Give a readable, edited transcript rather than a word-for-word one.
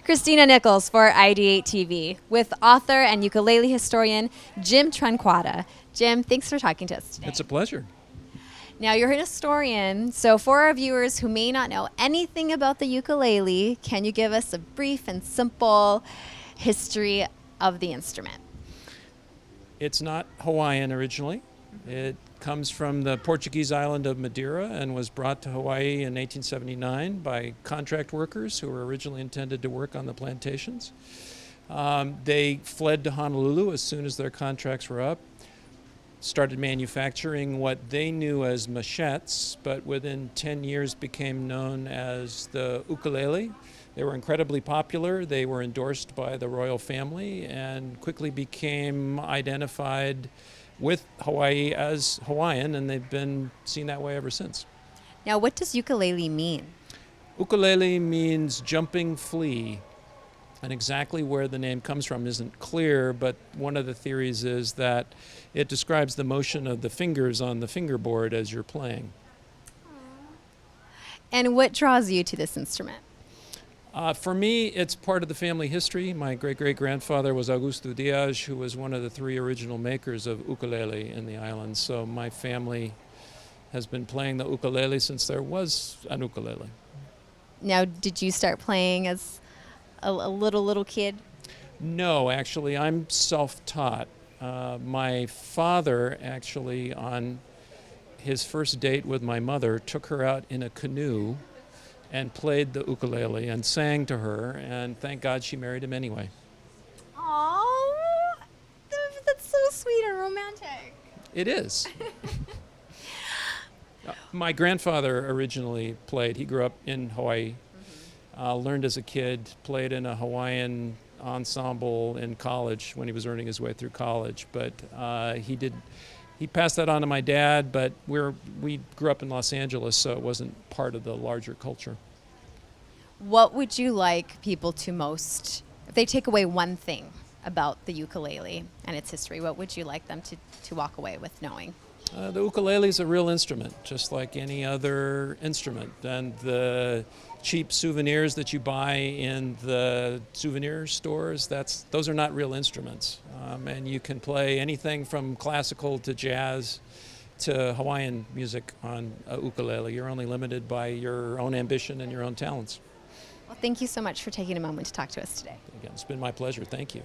Kristina Nichols for ID8 TV with author and ukulele historian Jim Tranquada. Jim, thanks for talking to us today. It's a pleasure. Now, you're a historian, so for our viewers who may not know anything about the ukulele, can you give us a brief and simple history of the instrument? It's not Hawaiian originally. It comes from the Portuguese island of Madeira and was brought to Hawaii in 1879 by contract workers who were originally intended to work on the plantations. They fled to Honolulu as soon as their contracts were up, started manufacturing what they knew as machettes, but within 10 years became known as the ukulele. They were incredibly popular. They were endorsed by the royal family and quickly became identified with Hawaii as Hawaiian, and they've been seen that way ever since. Now, what does ukulele mean? Ukulele means jumping flea, and exactly where the name comes from isn't clear, but one of the theories is that it describes the motion of the fingers on the fingerboard as you're playing. And what draws you to this instrument? For me, it's part of the family history. My great-great-grandfather was Augusto Diaz, who was one of the three original makers of ukulele in the islands. So my family has been playing the ukulele since there was an ukulele. Now, did you start playing as a little kid? No, actually, I'm self-taught. My father, actually, on his first date with my mother, took her out in a canoe and played the ukulele and sang to her, and thank God she married him anyway. Oh, that's so sweet and romantic. It is. My grandfather originally played. He grew up in Hawaii, learned as a kid, played in a Hawaiian ensemble in college when he was earning his way through college, but he passed that on to my dad, but we grew up in Los Angeles, so it wasn't part of the larger culture. What would you like people to most, if they take away one thing about the ukulele and its history, what would you like them to walk away with knowing? The ukulele is a real instrument, just like any other instrument. And the cheap souvenirs that you buy in the souvenir stores, those are not real instruments. And you can play anything from classical to jazz to Hawaiian music on a ukulele. You're only limited by your own ambition and your own talents. Well, thank you so much for taking a moment to talk to us today. Again, it's been my pleasure. Thank you.